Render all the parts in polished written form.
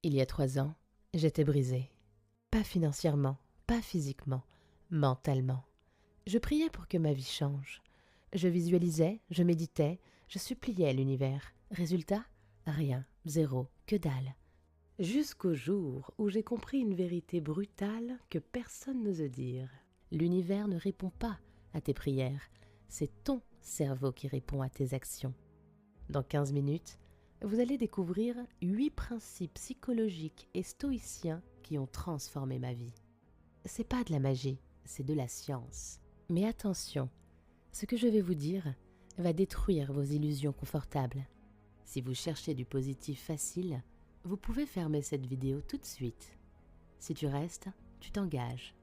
Il y a 3 ans, j'étais brisée. Pas financièrement, pas physiquement, mentalement. Je priais pour que ma vie change. Je visualisais, je méditais, je suppliais l'univers. Résultat, rien, zéro, que dalle. Jusqu'au jour où j'ai compris une vérité brutale que personne n'ose dire. L'univers ne répond pas à tes prières, c'est ton cerveau qui répond à tes actions. Dans 15 minutes, vous allez découvrir 8 principes psychologiques et stoïciens qui ont transformé ma vie. C'est pas de la magie, c'est de la science. Mais attention, ce que je vais vous dire va détruire vos illusions confortables. Si vous cherchez du positif facile, vous pouvez fermer cette vidéo tout de suite. Si tu restes, tu t'engages.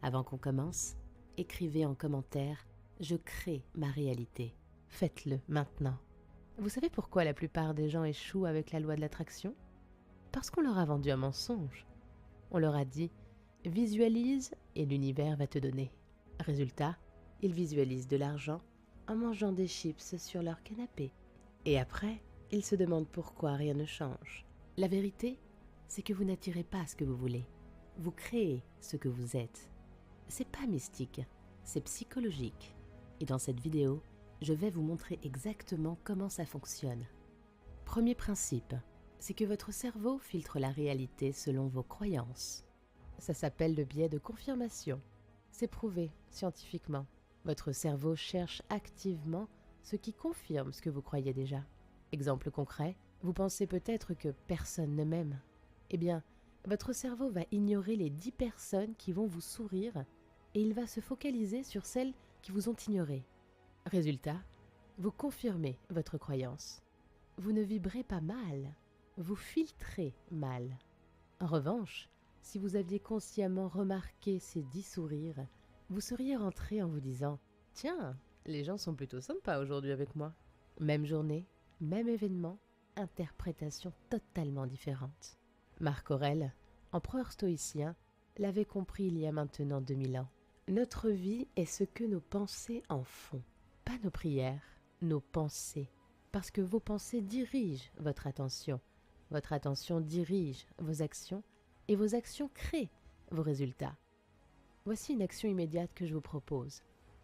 Avant qu'on commence, écrivez en commentaire « Je crée ma réalité ». Faites-le maintenant. Vous savez pourquoi la plupart des gens échouent avec la loi de l'attraction? Parce qu'on leur a vendu un mensonge. On leur a dit « Visualise et l'univers va te donner ». Résultat, ils visualisent de l'argent en mangeant des chips sur leur canapé. Et après, ils se demandent pourquoi rien ne change. La vérité, c'est que vous n'attirez pas ce que vous voulez. Vous créez ce que vous êtes. C'est pas mystique, c'est psychologique. Et dans cette vidéo, je vais vous montrer exactement comment ça fonctionne. Premier principe, c'est que votre cerveau filtre la réalité selon vos croyances. Ça s'appelle le biais de confirmation. C'est prouvé scientifiquement. Votre cerveau cherche activement ce qui confirme ce que vous croyez déjà. Exemple concret, vous pensez peut-être que personne ne m'aime. Eh bien, votre cerveau va ignorer les 10 personnes qui vont vous sourire et il va se focaliser sur celles qui vous ont ignoré. Résultat, vous confirmez votre croyance. Vous ne vibrez pas mal, vous filtrez mal. En revanche, si vous aviez consciemment remarqué ces 10 sourires, vous seriez rentré en vous disant « Tiens, les gens sont plutôt sympas aujourd'hui avec moi ». Même journée, même événement, interprétation totalement différente. Marc Aurèle, empereur stoïcien, l'avait compris il y a maintenant 2000 ans. Notre vie est ce que nos pensées en font. Pas nos prières, nos pensées. Parce que vos pensées dirigent votre attention dirige vos actions et vos actions créent vos résultats. Voici une action immédiate que je vous propose.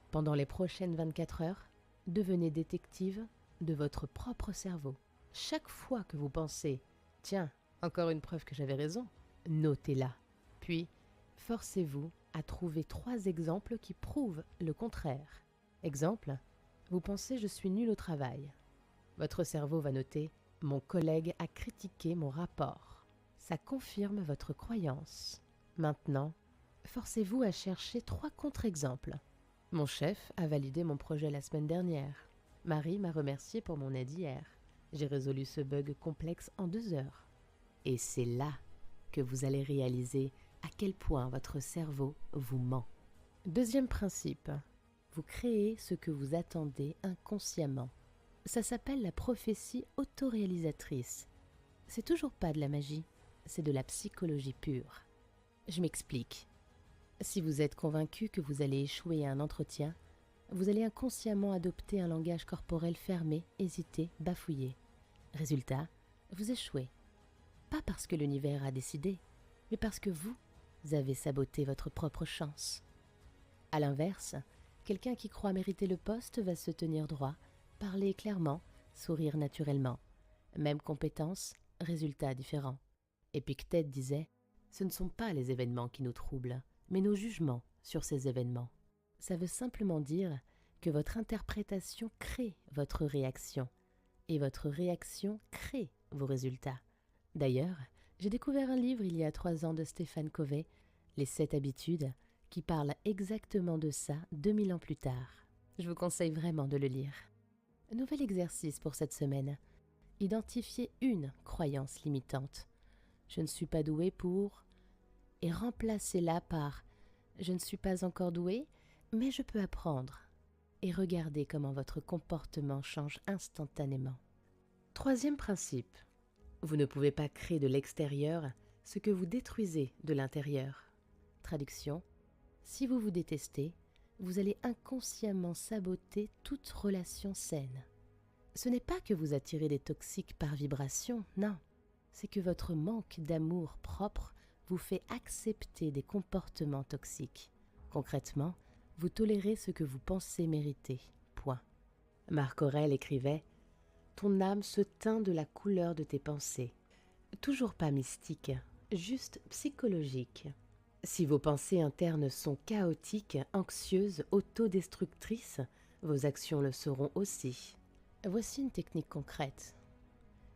Pendant les prochaines 24 heures, devenez détective de votre propre cerveau. Chaque fois que vous pensez « Tiens, encore une preuve que j'avais raison », notez-la. Puis, forcez-vous à trouver 3 exemples qui prouvent le contraire. Exemple, vous pensez « Je suis nul au travail ». Votre cerveau va noter « Mon collègue a critiqué mon rapport ». Ça confirme votre croyance. Maintenant, forcez-vous à chercher 3 contre-exemples. Mon chef a validé mon projet la semaine dernière. Marie m'a remercié pour mon aide hier. J'ai résolu ce bug complexe en 2 heures. Et c'est là que vous allez réaliser à quel point votre cerveau vous ment. Deuxième principe, vous créez ce que vous attendez inconsciemment. Ça s'appelle la prophétie autoréalisatrice. C'est toujours pas de la magie, c'est de la psychologie pure. Je m'explique. Si vous êtes convaincu que vous allez échouer à un entretien, vous allez inconsciemment adopter un langage corporel fermé, hésité, bafouillé. Résultat, vous échouez. Pas parce que l'univers a décidé, mais parce que vous avez saboté votre propre chance. À l'inverse, quelqu'un qui croit mériter le poste va se tenir droit, parler clairement, sourire naturellement. Même compétence, résultat différent. Épictète disait « Ce ne sont pas les événements qui nous troublent, mais nos jugements sur ces événements. » Ça veut simplement dire que votre interprétation crée votre réaction, et votre réaction crée vos résultats. D'ailleurs, j'ai découvert un livre il y a 3 ans de Stephen Covey, Les 7 habitudes, qui parle exactement de ça 2000 ans plus tard. Je vous conseille vraiment de le lire. Nouvel exercice pour cette semaine. Identifiez une croyance limitante. Je ne suis pas doué pour... et remplacez-la par je ne suis pas encore doué, mais je peux apprendre. Et regardez comment votre comportement change instantanément. Troisième principe. Vous ne pouvez pas créer de l'extérieur ce que vous détruisez de l'intérieur. Traduction. Si vous vous détestez, vous allez inconsciemment saboter toute relation saine. Ce n'est pas que vous attirez des toxiques par vibration, non. c'est que votre manque d'amour propre vous fait accepter des comportements toxiques. Concrètement, vous tolérez ce que vous pensez mériter. Point. Marc Aurèle écrivait « Ton âme se teint de la couleur de tes pensées ». Toujours pas mystique, juste psychologique. Si vos pensées internes sont chaotiques, anxieuses, autodestructrices, vos actions le seront aussi. Voici une technique concrète.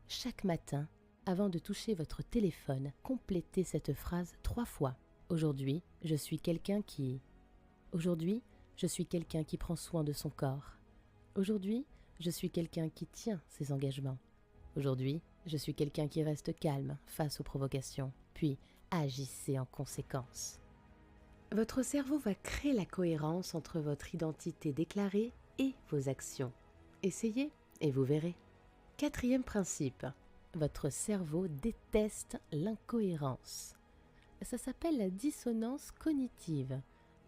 Chaque matin, avant de toucher votre téléphone, complétez cette phrase 3 fois. Aujourd'hui, je suis quelqu'un qui... Aujourd'hui, je suis quelqu'un qui prend soin de son corps. Aujourd'hui, je suis quelqu'un qui tient ses engagements. Aujourd'hui, je suis quelqu'un qui reste calme face aux provocations, puis agissez en conséquence. Votre cerveau va créer la cohérence entre votre identité déclarée et vos actions. Essayez et vous verrez. 4e principe, votre cerveau déteste l'incohérence. Ça s'appelle la dissonance cognitive.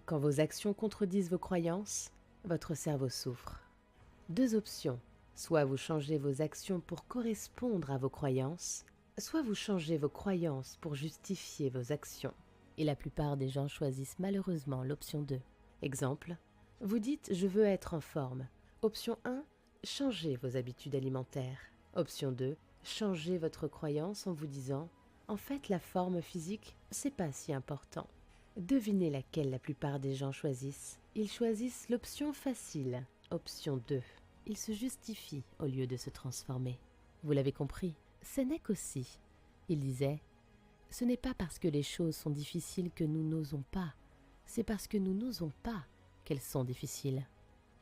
Quand vos actions contredisent vos croyances, votre cerveau souffre. 2 options. Soit vous changez vos actions pour correspondre à vos croyances, soit vous changez vos croyances pour justifier vos actions. Et la plupart des gens choisissent malheureusement l'option 2. Exemple, vous dites « je veux être en forme ». Option 1, changez vos habitudes alimentaires. Option 2, changez votre croyance en vous disant « en fait, la forme physique, c'est pas si important ». Devinez laquelle la plupart des gens choisissent. Ils choisissent l'option facile, option 2. Ils se justifient au lieu de se transformer. Vous l'avez compris, Sénèque aussi. Il disait « Ce n'est pas parce que les choses sont difficiles que nous n'osons pas, c'est parce que nous n'osons pas qu'elles sont difficiles. »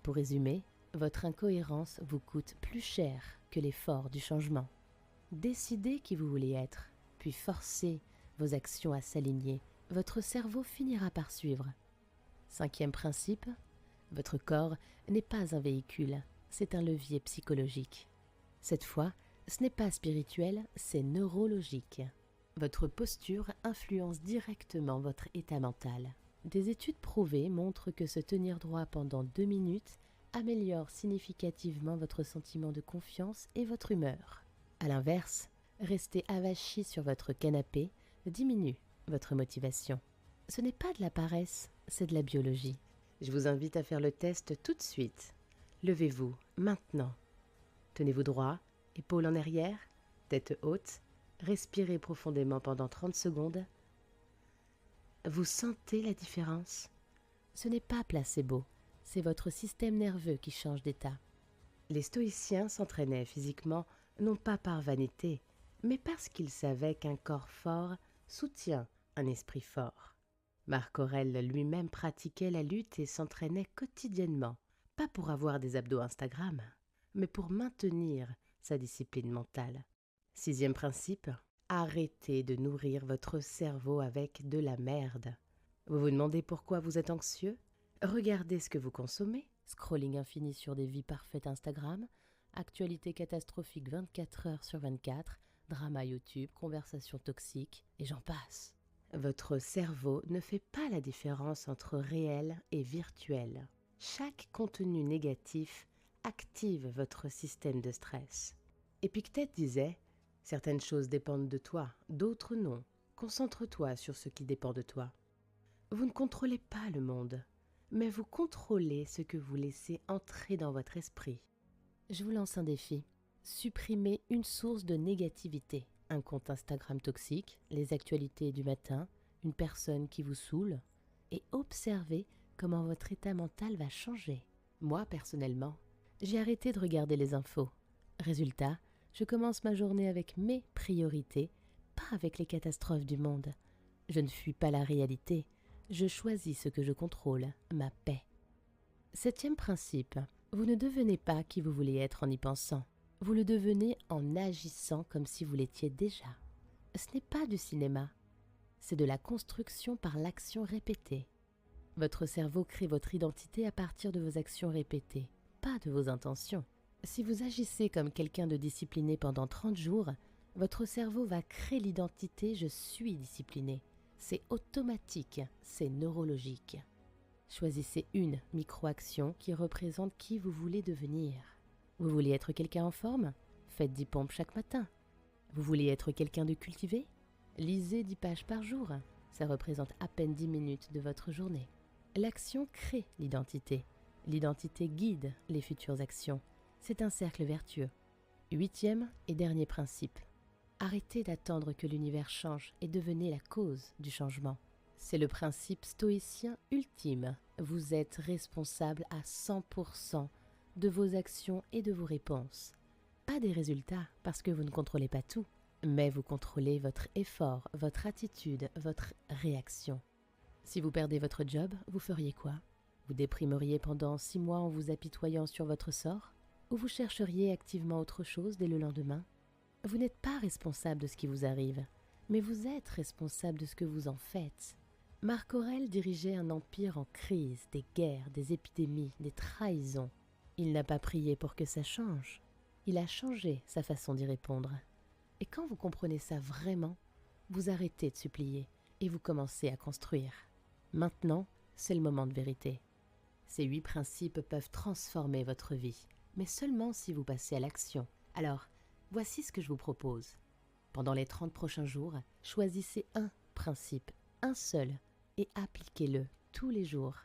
Pour résumer, votre incohérence vous coûte plus cher que l'effort du changement. Décidez qui vous voulez être, puis forcez vos actions à s'aligner. Votre cerveau finira par suivre. 5e principe, votre corps n'est pas un véhicule, c'est un levier psychologique. Cette fois, ce n'est pas spirituel, c'est neurologique. Votre posture influence directement votre état mental. Des études prouvées montrent que se tenir droit pendant 2 minutes améliore significativement votre sentiment de confiance et votre humeur. A l'inverse, rester avachi sur votre canapé diminue votre motivation. Ce n'est pas de la paresse, c'est de la biologie. Je vous invite à faire le test tout de suite. Levez-vous, maintenant. Tenez-vous droit, épaules en arrière, tête haute, respirez profondément pendant 30 secondes. Vous sentez la différence? Ce n'est pas placebo, c'est votre système nerveux qui change d'état. Les stoïciens s'entraînaient physiquement, non pas par vanité, mais parce qu'ils savaient qu'un corps fort soutient un esprit fort. Marc Aurèle lui-même pratiquait la lutte et s'entraînait quotidiennement, pas pour avoir des abdos Instagram, mais pour maintenir sa discipline mentale. 6e principe, arrêtez de nourrir votre cerveau avec de la merde. Vous vous demandez pourquoi vous êtes anxieux? Regardez ce que vous consommez. Scrolling infini sur des vies parfaites Instagram, actualité catastrophique 24 heures sur 24, drama YouTube, conversations toxiques, et j'en passe. Votre cerveau ne fait pas la différence entre réel et virtuel. Chaque contenu négatif active votre système de stress. Épictète disait « Certaines choses dépendent de toi, d'autres non. Concentre-toi sur ce qui dépend de toi. » Vous ne contrôlez pas le monde, mais vous contrôlez ce que vous laissez entrer dans votre esprit. Je vous lance un défi. Supprimez une source de négativité. Un compte Instagram toxique, les actualités du matin, une personne qui vous saoule, et observez comment votre état mental va changer. Moi, personnellement, j'ai arrêté de regarder les infos. Résultat, je commence ma journée avec mes priorités, pas avec les catastrophes du monde. Je ne fuis pas la réalité, je choisis ce que je contrôle, ma paix. 7e principe, vous ne devenez pas qui vous voulez être en y pensant. Vous le devenez en agissant comme si vous l'étiez déjà. Ce n'est pas du cinéma, c'est de la construction par l'action répétée. Votre cerveau crée votre identité à partir de vos actions répétées, pas de vos intentions. Si vous agissez comme quelqu'un de discipliné pendant 30 jours, votre cerveau va créer l'identité « je suis discipliné ». C'est automatique, c'est neurologique. Choisissez une micro-action qui représente qui vous voulez devenir. Vous voulez être quelqu'un en forme? Faites 10 pompes chaque matin. Vous voulez être quelqu'un de cultivé? Lisez 10 pages par jour. Ça représente à peine 10 minutes de votre journée. L'action crée l'identité. L'identité guide les futures actions. C'est un cercle vertueux. 8e et dernier principe. Arrêtez d'attendre que l'univers change et devenez la cause du changement. C'est le principe stoïcien ultime. Vous êtes responsable à 100% de vos actions et de vos réponses. Pas des résultats, parce que vous ne contrôlez pas tout, mais vous contrôlez votre effort, votre attitude, votre réaction. Si vous perdez votre job, vous feriez quoi? Vous déprimeriez pendant 6 mois en vous apitoyant sur votre sort? Ou vous chercheriez activement autre chose dès le lendemain? Vous n'êtes pas responsable de ce qui vous arrive, mais vous êtes responsable de ce que vous en faites. Marc Aurèle dirigeait un empire en crise, des guerres, des épidémies, des trahisons. Il n'a pas prié pour que ça change. Il a changé sa façon d'y répondre. Et quand vous comprenez ça vraiment, vous arrêtez de supplier et vous commencez à construire. Maintenant, c'est le moment de vérité. Ces 8 principes peuvent transformer votre vie, mais seulement si vous passez à l'action. Alors, voici ce que je vous propose. Pendant les 30 prochains jours, choisissez un principe, un seul, et appliquez-le tous les jours.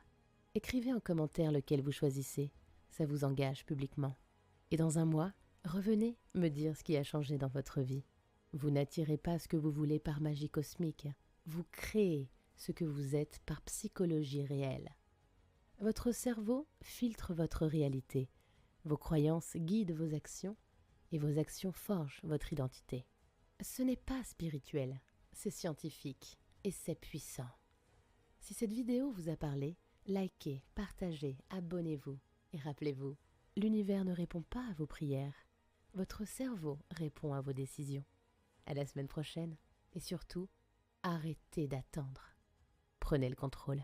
Écrivez en commentaire lequel vous choisissez, ça vous engage publiquement. Et dans un mois, revenez me dire ce qui a changé dans votre vie. Vous n'attirez pas ce que vous voulez par magie cosmique, vous créez ce que vous êtes par psychologie réelle. Votre cerveau filtre votre réalité, vos croyances guident vos actions et vos actions forgent votre identité. Ce n'est pas spirituel, c'est scientifique et c'est puissant. Si cette vidéo vous a parlé, likez, partagez, abonnez-vous et rappelez-vous, l'univers ne répond pas à vos prières, votre cerveau répond à vos décisions. À la semaine prochaine et surtout, arrêtez d'attendre. Prenez le contrôle.